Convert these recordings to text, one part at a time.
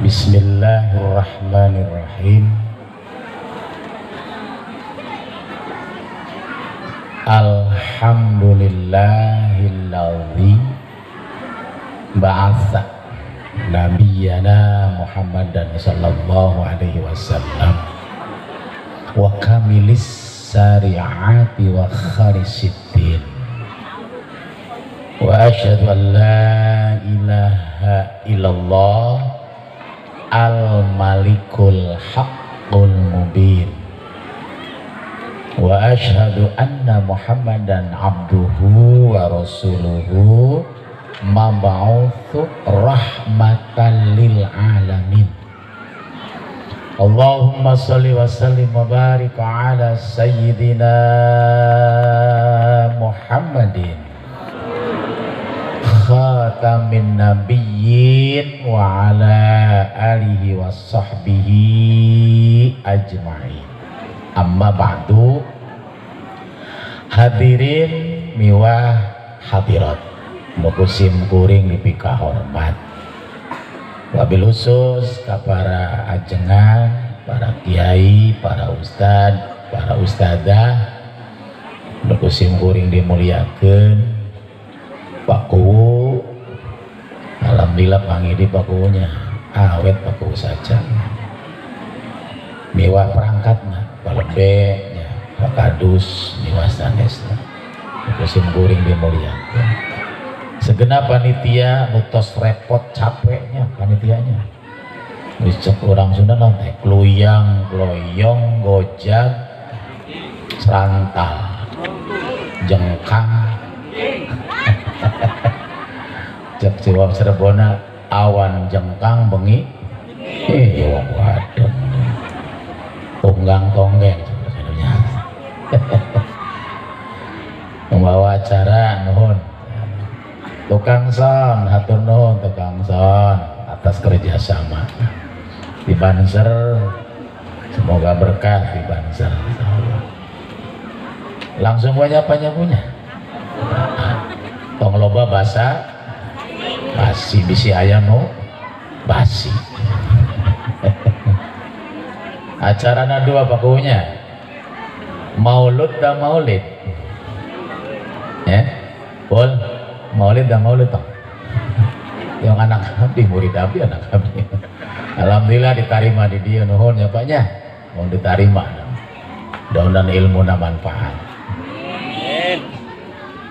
Bismillahirrahmanirrahim. Alhamdulillahilladzi ba'atsa nabiyyana Muhammadan sallallahu alaihi wasallam wa kamilis syari'ati wa kharisiddin wa asyhadu an la ilaha illallah al-malikul haqqul mubin wa asyhadu anna Muhammadan abduhu wa rasuluhu mab'utsu rahmatan lil alamin. Allahumma shalli wa sallim wa barik ala sayyidina Muhammadin khatamin nabiyyin wa ala alihi wa sahbihi ajma'in. Amma ba'du. Hadirin miwah hadirat mukusim kuring dipika hormat, wabil khusus ka para ajengan, para kiai, para ustad, para ustadzah mukusim kuring dimuliakeun. Pak Kuwu, alhamdulillah pangidi Pak Kuwunya awet Pak Kuwu saja. Miwah perangkatna, palebenya, Pak Kadus, miwah sanesna. Mukusim kuring dimuliakeun. Segenap panitia nutos repot capeknya panitianya. Dicek orang Sunda nanti kluyang, kloyong, gojag, serantal, jengkang. Cek Jawa Cirebona awan jengkang bengi wong wadon tunggang tonggeng sebenarnya. Membawa acara nuhun tukang son, hatur nuhun tukang son atas kerjasama di Banser, semoga berkah di Banser. Langsung punya tong loba basa basi bisi ayam no basi. Acarana dua pakunya maulud dan maulid ya, Pol maulid dan maulid toh. Yang anak abdi murid abdi anak abdi alhamdulillah diterima di dia nuhun ya Paknya, mau diterima dan ilmu na manfaat.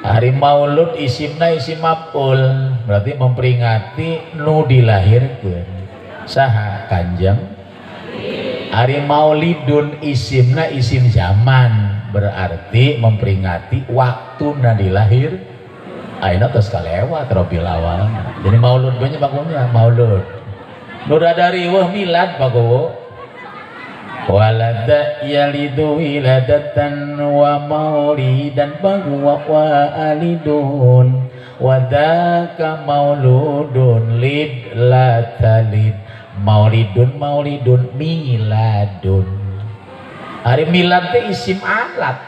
Hari maulud isimna isim maf'ul, berarti memperingati nu dilahirkeun saha Kanjeng. Hari maulidun isimna isim zaman, berarti memperingati waktu na dilahir. Ayeuna tos kalewat Rabiul Awal. Jadi maulud banyak bagusnya maulud. Nu dari wah milad bago. Walada yalidu wiladatan wa maulidan bahwa wa alidun wadaka mauludun lid la talid maulidun miladun. Hari milad teh isim alat,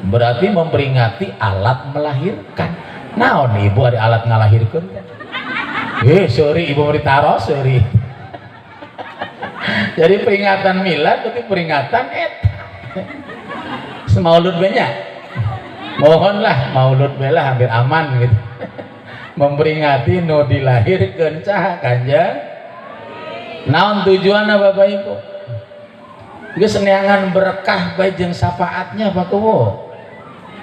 berarti memperingati alat melahirkan. Naon ibu hari alat ngalahirkeun? Sorry ibu mau ditaruh sorry. Jadi peringatan milad tapi peringatan semaulud banyak. Mohonlah maulud bela hampir aman gitu. Memperingati nu dilahirkeun saha Kanjeng. Naon tujuanna Bapak Ibu? Geus neangan berkah bae jeung syafaatnya Pak Kuwu.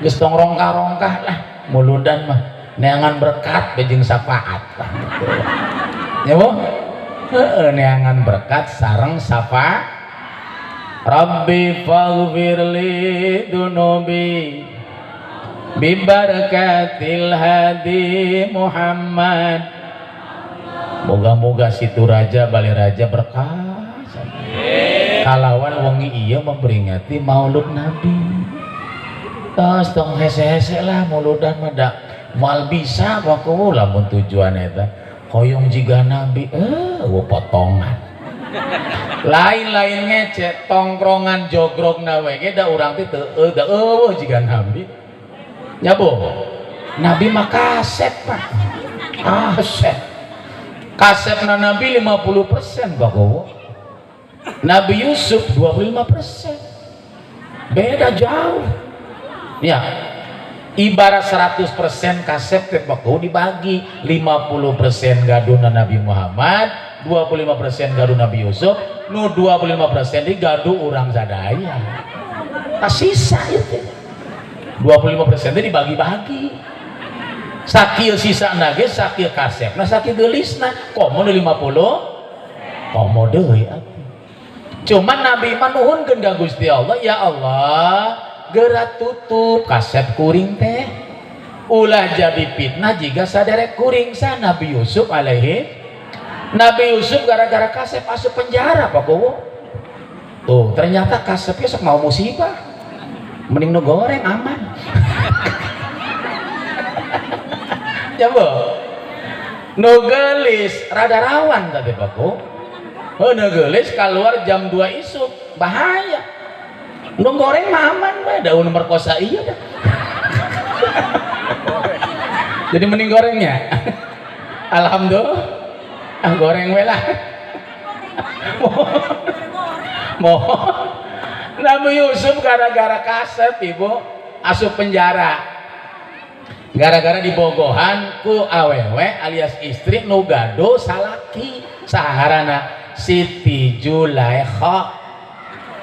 Geus tong rongkah-rongkah lah muludan mah neangan berkat bae jeung syafaat. Ya Bu? Neangan berkat sareng sapa Rabbi faghfirli dunubi bibarakatil hadi Muhammad. Moga-moga situ raja bali raja berkah kalawan wengi ieu memperingati maulud Nabi. Tos tong hese-hese lah mauludan mah da moal bisa baku lamun tujuan eta hoyong jiga Nabi potongan lain-lain ngecek tongkrongan jogrok nawe ge da urang teh teu da jiga Nabi nya Bu. Nabi mah kaset Pak, aset kasepna Nabi 50% Bagowo, Nabi Yusuf 25%, beda jauh ya. Ibarat 100% kasep teh Bagowo dibagi 50% gaduna Nabi Muhammad, 25% gaduh Nabi Yusuf, nu 25% di gaduh orang sadaya. Sisa itu 25% itu dibagi-bagi, sakil sisa nage sakil kasep nah sakil gelisna komo 50 komo deui. Cuman Nabi manuhunkeun ka Gusti Allah, ya Allah geura tutup kasep kuring teh ulah jadi fitnah jika saderek kuring sa Nabi Yusuf alaihi. Nabi Yusuf gara-gara kasep asup penjara Pak Kowo. Tuh ternyata kasepnya sok mau musibah, mending nu goreng aman. Coba nu gelis rada rawan tadi Pak Kowo. Nu gelis keluar jam 2 isuk bahaya. Nu goreng mah aman we, daun merkosa iya dah. Jadi mending gorengnya. Alhamdulillah. Goreng we lah. Mohon Nabi Yusuf gara-gara kasep ibu asup penjara, gara-gara dibogohan ku awewe alias istri nu gado salaki saharana Siti Julaiha,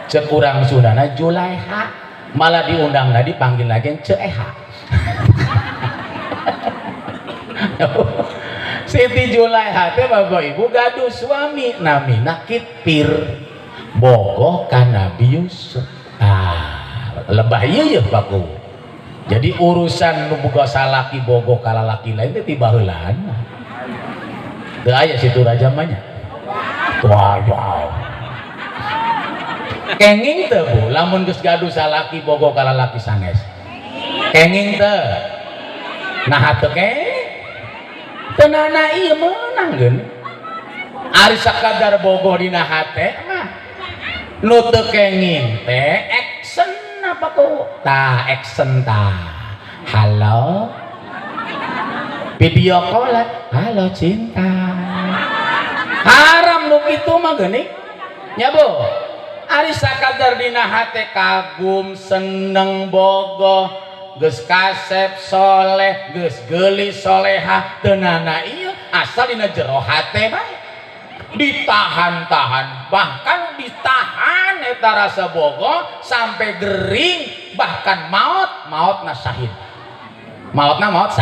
cek urang Sundana Julaiha, malah diundang dipanggil lagi Ceeha. Siti Julaiha teh Bapak Ibu gaduh suami namina Kitpir bogoh ka Nabi Yusuf. Lebah ieu ya Baku. Jadi urusan nu boga salaki bogoh ka lalaki lain teh tiba heulan. Teu aya situ raja mah nya. Wow. Kenging teu Bu, lamun geus gaduh salaki bogoh ka lalaki sanes. Kenging teu. Nah teu kenging. Tenana iya menang kan ari sakadar bogoh dina hate mah nu teu kenging teh action apa ku tah action tah halo video call halo cinta haram nu kitu mah geuning nya Bu. Ari sakadar dina hate kagum seneng bogoh geus kasep soleh geus gelis soleha teunana ieu asal dina jero hate bae ditahan-tahan, bahkan ditahan eta rasa bogoh sampai gering, bahkan mautna syahid, mautna maut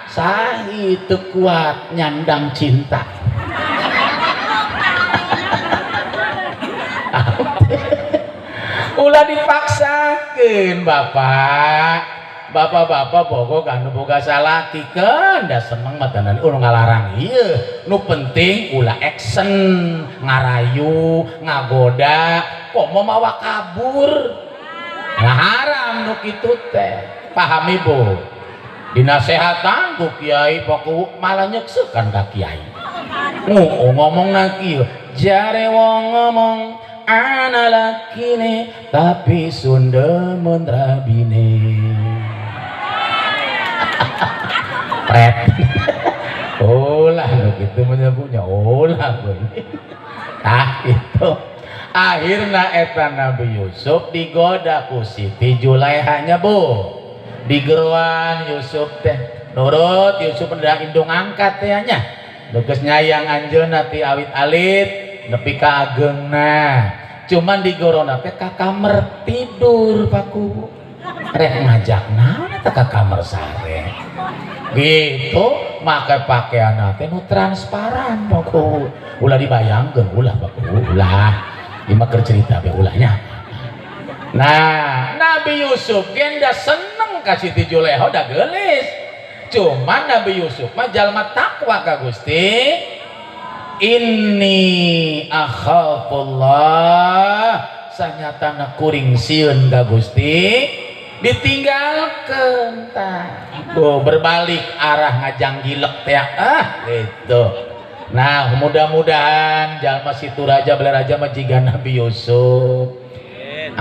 syahid teu kuat nyandang cinta. Ulah dipaksakeun bapak-bapak bogoh kan nu boga salakikeun da seneng mah teh urang ngalarang ieu nu penting ulah action ngarayu ngagoda komo mawa kabur nah haram nu kitu teh paham Ibu. Dinasehatan ku kiai pokok malah nyekseukan ka kiai ngomong na kieu jare wong ngomong ana lakine tapi Sunda mendrabine pret olah begitu menyebutnya olah tah itu akhirna eta Nabi Yusuf digoda ku Siti Julaiha nya Bu digeruan Yusuf teh nurut Yusuf ndak indung angkat teh nya geus nyayang anjeunna ti awit-alit nepi ka ageungna cuman digorona teh ka kamar tidur Paku rek ngajak naon eta ka kamar sare gitu make pakaian teh nu transparan Paku ulah dibayangkeun ulah Paku ulah ieu mah keur cerita be ulahnya. Nah Nabi Yusuf gen da seneng ka Siti Julaiha da geulis cuman Nabi Yusuf mah jalma takwa ka Gusti. Inni akhafullah sanyatana kuring sieun ka Gusti ditinggalkeun tah berbalik arah ngajang gilek teh gitu. Nah mudah-mudahan jalma situ raja bela raja mah jiga Nabi Yusuf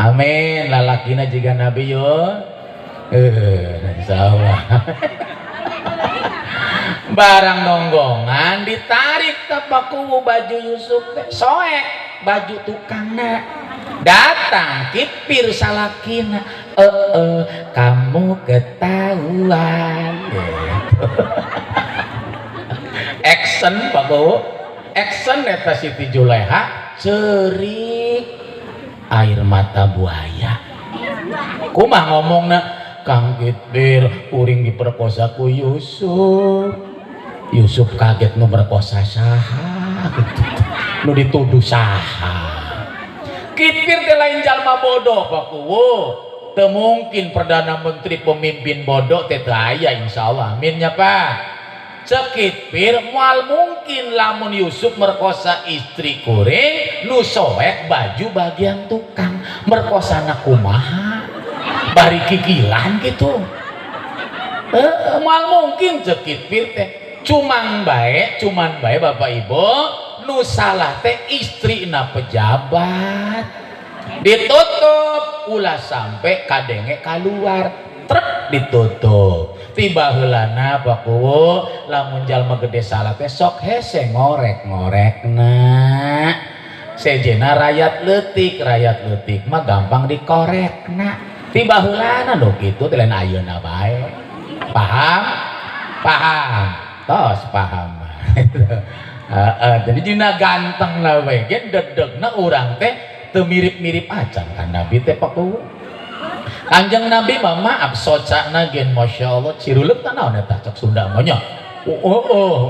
amin lalakina jiga Nabi Yusuf insyaallah. barang nonggongan ditarik tepaku baju Yusuf teh soek baju tukangna datang kipir salakina kamu ketahuan action Paku action eta Siti Juleha cerik air mata buaya kumah ngomongna Kang Kipir uring diperkosa ku Yusuf kaget nu merkosa saha nu dituduh saha Kipir teh lain jalma bodoh Paku teu mungkin perdana menteri pemimpin bodoh teh teu aya insyaallah amin nya Pak cek Kipir moal mungkin lamun Yusuf merkosa istri kuring nu soek baju bagian tukang merkosana kumaha bari kikilan gitu moal mungkin cek Kipir teh cuman bae Bapak Ibu nu salah teh istrina pejabat ditutup ulah sampai kadenge keluar truk ditutup tiba heulana Paku lamun jalma gede salah teh sok hese ngorek-ngorekna sejena rakyat leutik mah gampang dikorekna tiba heulana lho kitu teh lain ayeuna bae paham tos paham jadi dina ganteng lah we gen dedegna urang teh teu mirip-mirip acan kan Nabi teh Paku Kanjeng Nabi mah maaf socana gen masyaallah ciruleuk tah naon eta cek Sunda mah nya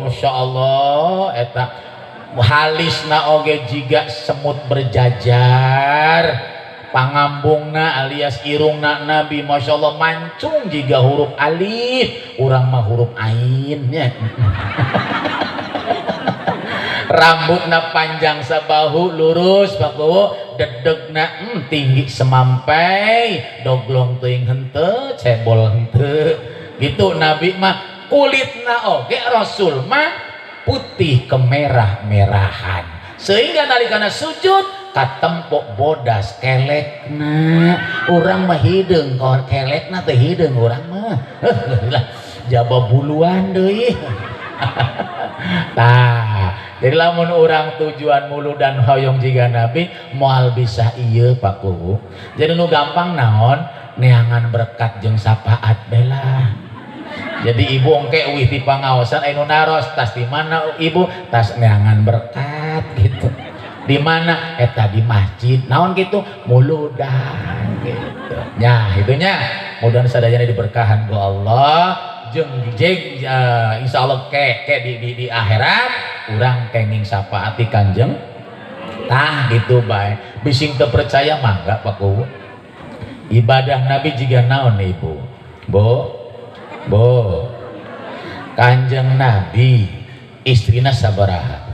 masyaallah eta halisna oge jiga semut berjajar pangambungna alias irungna Nabi masyaallah mancung jiga huruf alif urang mah huruf ain nya rambutna panjang sabahu lurus Paku dedegna tinggi semampai doglong teuing henteu cebol henteu gitu Nabi mah kulitna oge Rasul mah putih kemerah-merahan sehingga nalikana sujud katempok bodas kelekna urang mah hideung kor kelekna teh hideung urang mah lah jaba buluan deui tah jadi lamun orang tujuan mulu dan hoyong jiga Nabi moal bisa iya Paku jadi nu gampang naon neangan berkat jeung sapaat bela jadi ibu engke euih ti pangaosan anu naros tas di mana ibu tas neangan berkat gitu di mana eta di masjid naon gitu muludan gitu nya itunya mudah sadayana diberkahan ku Allah jeung insyaallah ke di akhirat urang kenging sapaati Kanjeng tah gitu bae bising teu percaya mangga Paku ibadah Nabi jiga naon ibu bo Kanjeng Nabi istrina sabaraha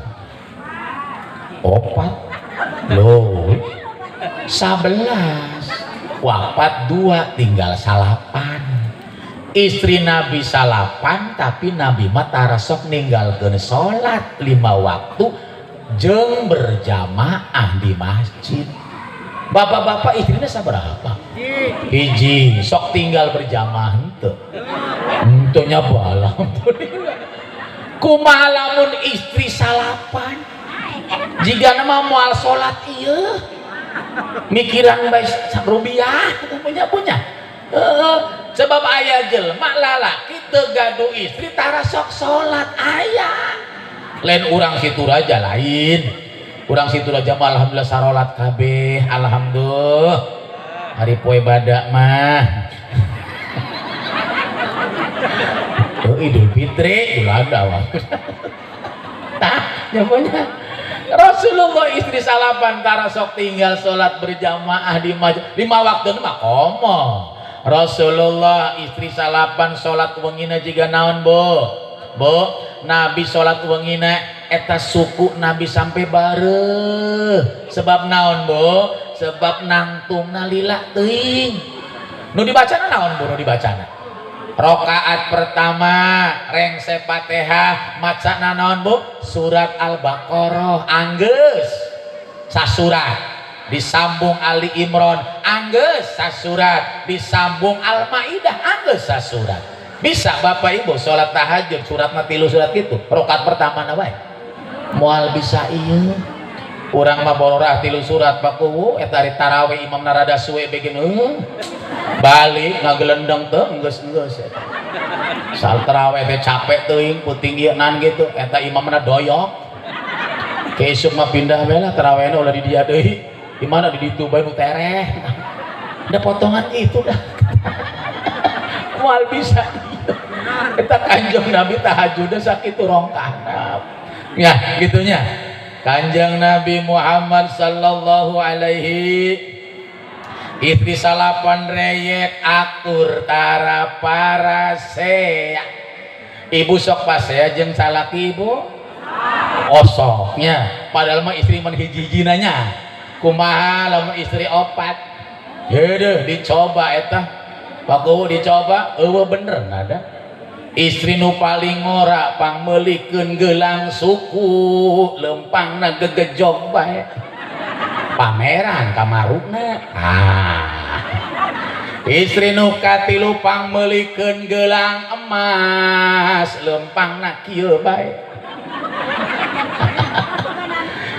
4 loh 11 wafat 2 tinggal 8 istri Nabi salapan tapi Nabi mah tara sok ninggalkeun salat 5 waktu jeung berjamaah di masjid bapak-bapak istrinya sabaraha hiji sok tinggal berjamaah henteu nya bala kumaha lamun istri salapan jika nama moal salat ieu mikiran bae rupiah punya sebab ayah jelma lalaki teu gaduh istri tara sok salat aya lain urang situ raja lain urang situ raja mah alhamdulillah sarolat kabeh alhamdulillah hari poe badak mah Idul Fitri Idul Adha tah nyapanya Rasulullah istri salapan tara sok tinggal salat berjamaah di masjid 5 waktu mah komo Rasulullah istri salapan salat wengina jiga naon bo Nabi salat wengina eta suku Nabi sampai bareuh sebab naon bo sebab nangtungna lila teuing nu dibacana naon bo nu dibacana rakaat pertama rengse Fatihah macana naon bu surat Al-Baqarah anggeus sasurat disambung Ali Imran anggeus sasurat disambung Al-Maidah anggeus sasurat Bisa Bapak Ibu sholat tahajud surat matilu surat gitu rokat pertama na wae moal bisa iya urang mah bororah tilu surat pakuwu eta ari tarawih imam narada suwe bikin balik ngagelendeng teu geus sal tarawih teh capek teuing puting ieu nan gitu eta imamna doyok keesuk mah pindah bae lah tarawihna ulah di dia deui di mana di ditu bae nu tereh ada potongan itu dah moal bisa kita Kanjeng Nabi tahajudnya sakit rongkana ya gitunya Kanjeng Nabi Muhammad sallallahu alaihi istri salapan reyek akur tara parasea ibu sok pasea jeung salaki ibu osoknya padahal mah istri menhiji-hijinanya kumaha lamun istri opat yeuh dicoba eta pakuwu dicoba eueuh bener ada istri nu paling ngora pangmeulikeun gelang suku lempangna gegejog bae pameran kamaruna istri nu katilu pangmeulikeun gelang emas lempangna kieu bae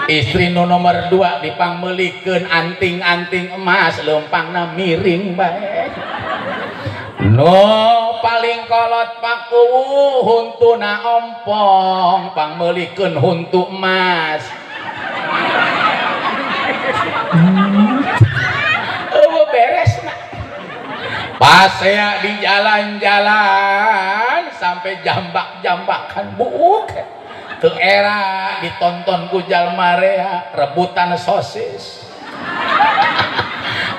istri nu nomor 2 dipangmeulikeun anting-anting emas lempangna miring bae no paling kolot pakuwu huntuna ompong pangmeulikeun huntu emas beresna pasea di jalan-jalan sampai jambak-jambakan buuk teu era ditonton ku jalma rea rebutan sosis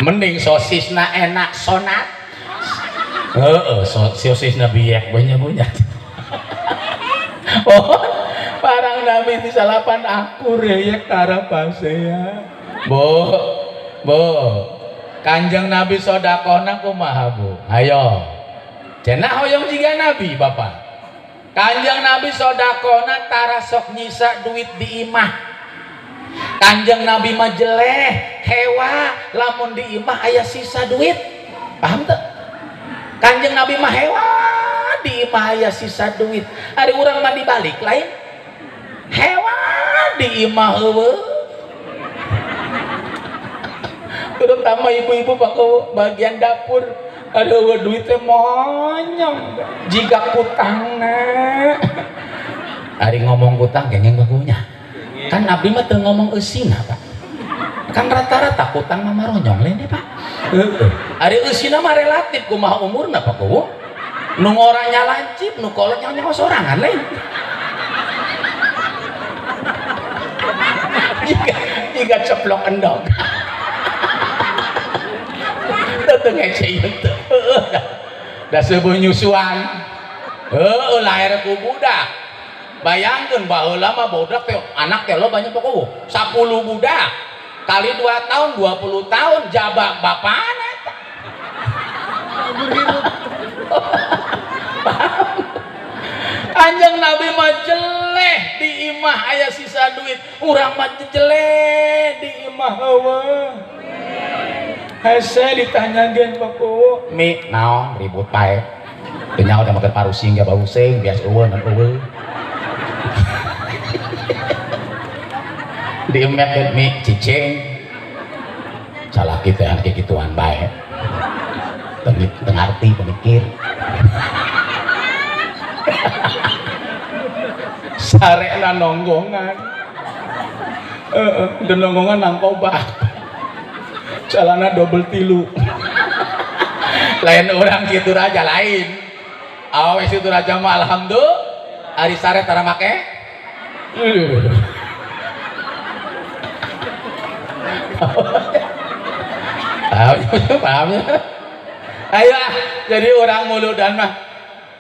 mending sosisna enak sonat sosisna biek banyak-banyak oh parang Nabi di salapan aku reyek tara pasea bo Kanjeng Nabi sodakona kumaha bu ayo cenah hoyong jiga Nabi Bapak Kanjeng Nabi sodakona tara sok nyisa duit di imah Kanjeng Nabi mah jeleh hewa lamun di imah aya sisa duit paham tuh Kanjeng Nabi mah hewa di imah aya sisa duit hari urang mah dibalik lain hewa di imah eueuh terutama ibu-ibu bagian dapur ada duitnya monyong jika kutangna hari ngomong kutang kengeng bagunya kan Nabi mah teu ngomong eusina Pak kan rata-rata kutang mah maronyong lain deh Pak hari eusina mah relatif kumaha umurna Pak kuwu nu ngoranya lancip nu kolot nyawa sorangan lain jika ceplok endog teu ngece ieu teu da seueuh nyusuan lahir ku budak bayangkeun baheula mah budak teh anak teh lo banyak pokok 10 budak kali 2 tahun 20 tahun jabak bapana eta Kanjeng Nabi mah jeleh di imah aya sisa duit urang mah jeleh di imah eueuh hese ditanyakeun paku mi naon ribut pae teu nyaho teh makan parusing ya bau sing bias eueuh nan eueuh diemetkeun mi cicing salaki teh anu kituan bae teu ngarti pemikir sarena nonggongan dan nonggongan nangkoba celana double tilu lain orang gitu raja lain awes itu raja mah alhamdulillah hari sare tara make pahamnya ayo jadi orang muludan mah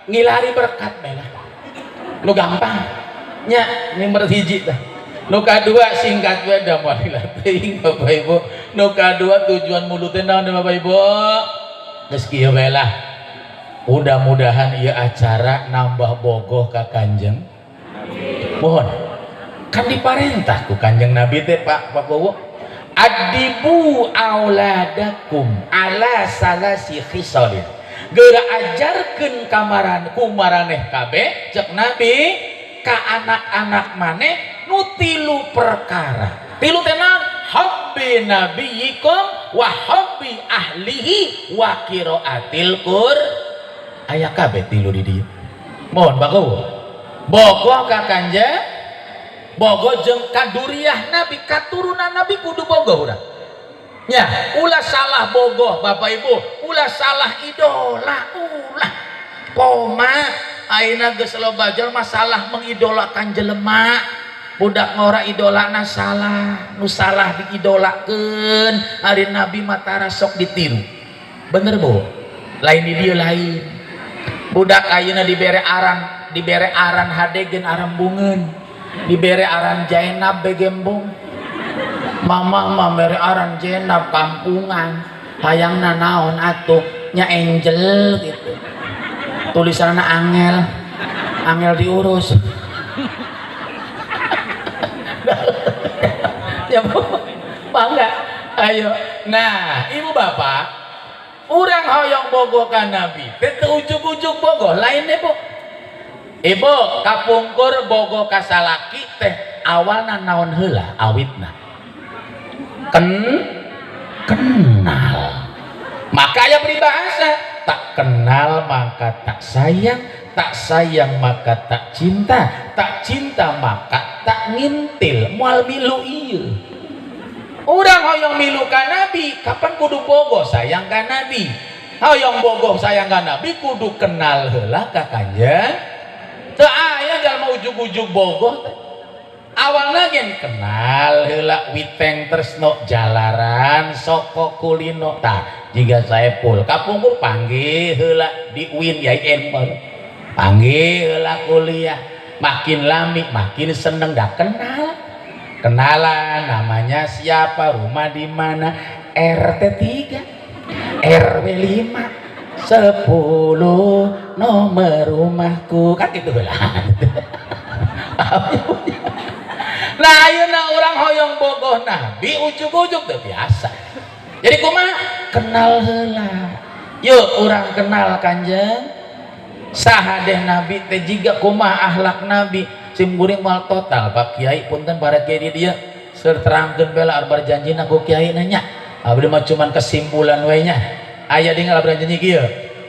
ngilari berkat bela nu gampang nya nomor hiji tah nu kadua singkat we da moal teuing Bapak Ibu nu kadua tujuan mulut teh naon Bapak Ibu geus kieu bae lah mudah-mudahan ieu acara nambah bogoh ka Kanjeng mohon kan diparentah ku Kanjeng Nabi teh Pak Bapak adibu auladakum ala salasi khisalin geura ajarkeun kamaran kumaraneh kabeh cek Nabi ka anak-anak maneh nu tilu perkara. Tilu teh naon? Habbi nabiyikum wa habbi ahlihi wa qiraatil qur. Aya kabeh tilu di dieu. Mohon bagowo. Bogoh ka Kanjeng, bogoh jeung kaduriah Nabi, katurunan Nabi kudu bogoh urang. Ya, ulah salah bogoh Bapak Ibu, ulah salah idola, ulah. Koma ayeuna geus loba jalma salah mengidolakan jelema. Budak ngora idolana salah, nu salah diidolakeun, ari Nabi matara sok ditiru. Bener Bu? Lain di dieu lain. Budak ayeuna dibere aran hadegen arembungeun, dibere aran Jainab begembong. Mama mere aran Jainab kampungan, hayangna naon atuh nya angel gitu. Tulisanna angel diurus. Ya Bu, bangga. Ayo. Nah, Ibu Bapak, urang hoyong bogoh ka Nabi teh teu ujug-ujug bogoh lain deh Bu. Ibu kapungkur bogoh ka salaki teh awalna naon heula awitna kenal. Maka aya peribahasa tak kenal maka tak sayang maka tak cinta maka tak ngintil. Moal milu ieu urang hoyong milu ka Nabi kapan kudu bogoh sayang ka Nabi. Hoyong bogoh sayang ka Nabi kudu kenal heula ka Kanjeng. Teu aya jalma ujug-ujug bogoh teh. Awalna gen kenal heula witeng tresno jalaran soko kulino tah jiga Saepul kapungkur panggih heula di UIN YIN panggih heula kuliah makin lami makin seneng dah kenalan namanya siapa, rumah di mana, RT 3 RW 5 10 nomor rumahku kan gitu lah. Nah ayeuna urang hoyong bogoh Nabi ujug-ujug teh biasa. Jadi kumaha kenal heula. Yuk urang kenal Kanjeng. Saha deh Nabi teh jiga kumaha akhlak Nabi. Simkuring mal total Pak Kiai punten para kiai di dia serterangkeun bela arbar janjina ku kiai nanya. Abdi mah cuman kesimpulan we nya. Aya dinggal arbar janji kieu.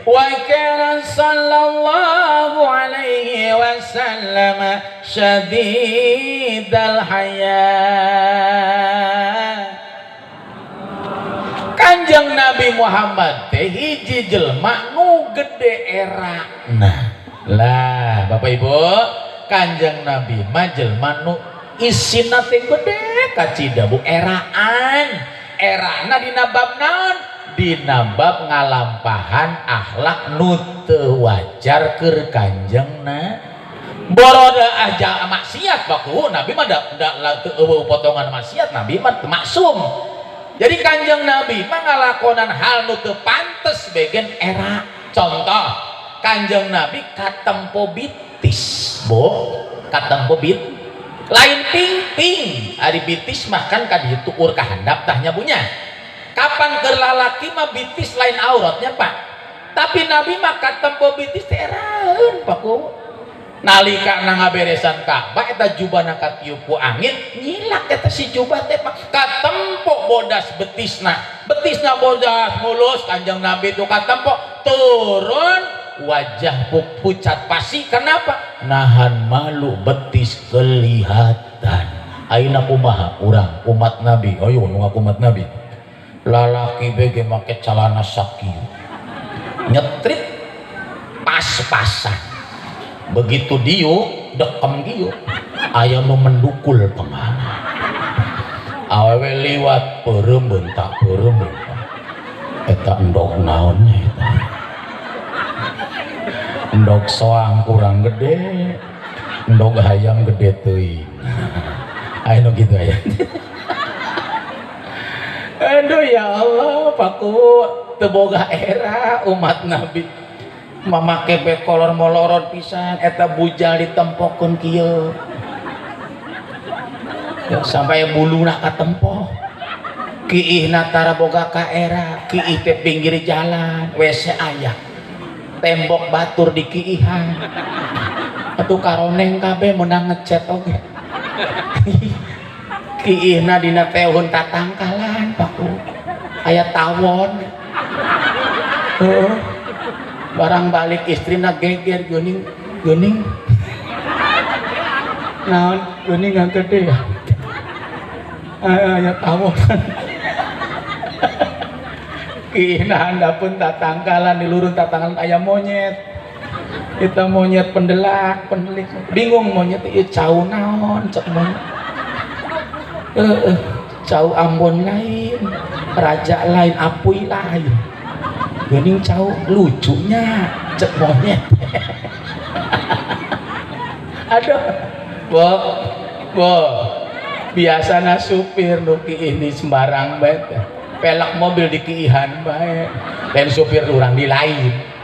Wa kana sallallahu alaihi wasallam syadidal haya. Kanjeng Nabi Muhammad teh hiji jelma nu gede erana. Lah Bapak Ibu, Kanjeng Nabi mah jelma nu isina teh gede kacida Bu, eraan. Erana dina bab naon? Dina bab ngalampahan akhlak nu teu wajar keur Kanjengna. Boroda aja maksiat baku Nabi mah da teu potongan maksiat, Nabi mah maksum. Jadi Kanjeng Nabi mah ngalakonan hal nu teu pantes begen era. Contoh, Kanjeng Nabi katempo bitis, Bu. Katempo bit. Lain ping-ping, ari bitis makan ka dieu tukur ka handap tahnya punya. Kapan keur lalaki mah bitis lain auratnya, Pak. Tapi Nabi mah katempo bitis teh eraeun, Pak. Nalika ngaberesan Ka'bah eta jubahna katiup ku angin nyilak eta si jubah teh katempo bodas betisna bodas mulus. Kanjeng Nabi itu katempo turun wajah pucat pasi. Kenapa? Nahan malu betis kelihatan. Ayeuna kumaha urang umat Nabi, ayo nu umat Nabi lalaki bege make calana sakieu nyetrit pas-pasan. Begitu diu dekem diu aya nu mendukul pengana awewe liwat peureum tak peureum eta endog naonnya eta endog soang kurang gede endog hayam gede teuing aya nu kitu aya. Aduh ya Allah paku teu boga era umat Nabi mamake bekolor molorot pisan eta bujal ditempokeun kieu ya, sampai buluna katempo kiih natara boga ka era kiih teh pinggir jalan WC aya tembok batur di kiihan atuh karoneng kabeh menang ngecet oge kiihna dina tehun tatangkalan paku aya tawon barang balik istrina geger geuning naon geuning nggak gede ya aya tawon kiihna handapun tatangkalan di lurun tatangkalan aya monyet kita monyet pendelik bingung monyet ieu cau naon cek monyet cau Ambon lain raja lain apuy lain geuning cau lucunya cek monyet aduh bo biasana supir nuki ini sembarang bae pelak mobil di kiihan bae lain supir urang di lain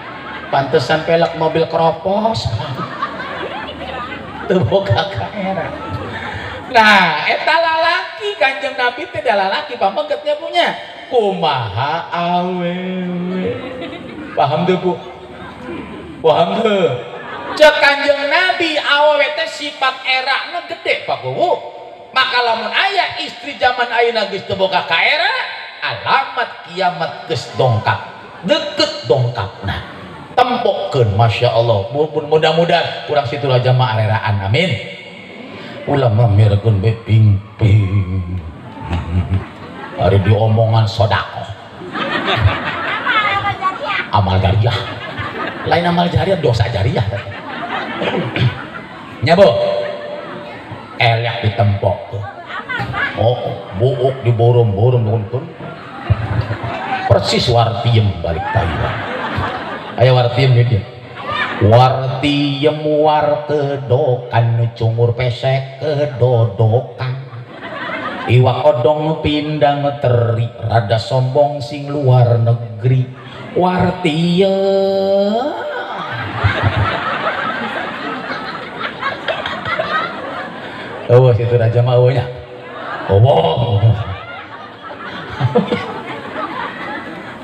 pantesan pelak mobil keropos teu boga kaera. Nah eta lalaki Kanjeng Nabi teh da lalaki pamegetnya punya kumaha awewe paham teu Bu paham teu cek Kanjeng Nabi awewe teh sifat erana gede Pak Bu maka lamun aya istri zaman ayeuna geus teu boga kaera alamat kiamat geus dongkap deket dongkapna tempokkeun Masya Allah mudah-mudahan kurang situ aja mah areraan amin ulama mirkeun be ping-ping hari diomongan sodako amal jariah lain amal jariah dosa jariah nyabo elek ditempok oh buuk diborong-borong persis wartiem balik Taiwan ayo wartiem dia wartiem war kedokan cungur pesek kedodokan iwak odong pindang teri rada sombong sing luar negeri wartiem oh situ raja maunya oh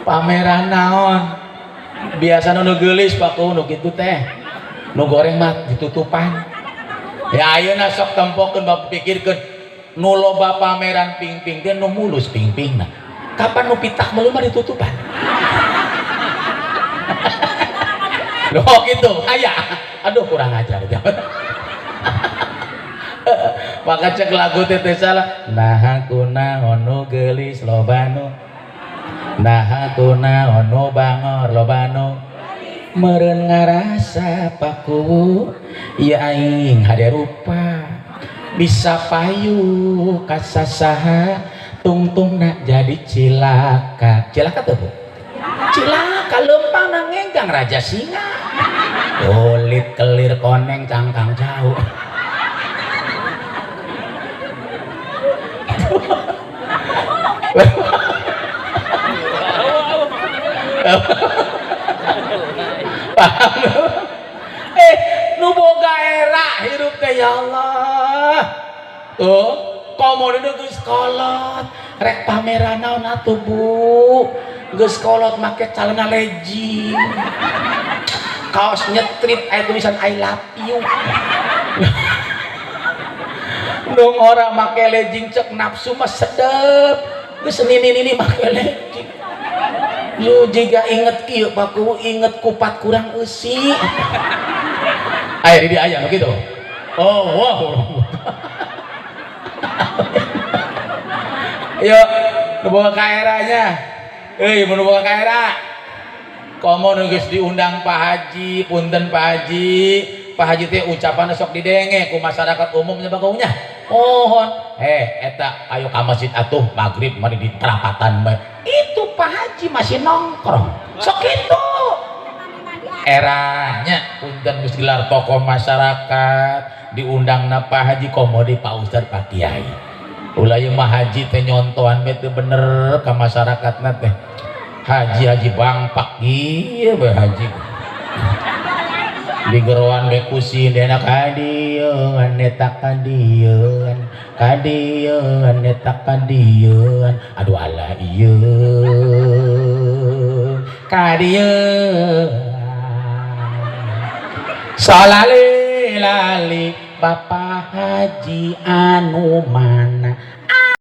pameran naon biasa nu geulis Paku nu kitu teh nu goreng mah ditutupan ya ayeuna sok tempokeun bab pikirkeun nu loba pameran ping-ping teh nu mulus ping-pingna kapan nu pitak meuleum mah ditutupan loh gitu aya aduh kurang ajar maka cek lagu teh salah nah kunaon nu geulis loba nu nah kunaon nu bangor loba nu meureun ngarasa Paku ieu aing hade rupa bisa payu ka sasaha tungtungna jadi cilaka teu Bu cilaka leumpang nangenggang raja singa kulit kelir koneng cangkang jauh paham nu boga era hirup teh ya Allah tuh komo geus kolot rek pameran naon atuh Bu geus kolot make calana legging kaos nyetrit aya tulisan I love you dong orang make legging cek nafsu mah sedep geus nini make legging lu jika inget kieu Paku inget kupat kurang eusi aya di aya begitu oh wow yuk nu boga kaeranya euy mun boga kaera komo nu geus diundang Pak Haji punten Pak Haji teh ucapan sok didenge ku masyarakat umumnya bagaunya mohon eta ayo ka masjid atuh magrib mari di terapatan bae itu Pak Haji masih nongkrong sok itu eranya punten geus gelar tokoh masyarakat diundang na Pak Haji komo di Pak Ustad Pak Kiai ulah ieu mah haji teh nyontohan teh bener ka masyarakatna teh haji bangpak ieu bae haji digeroan be kusin enak kadieun eta kadieun eta kadieun aduh alah ieu kadieun salali lali Bapak Haji anu mana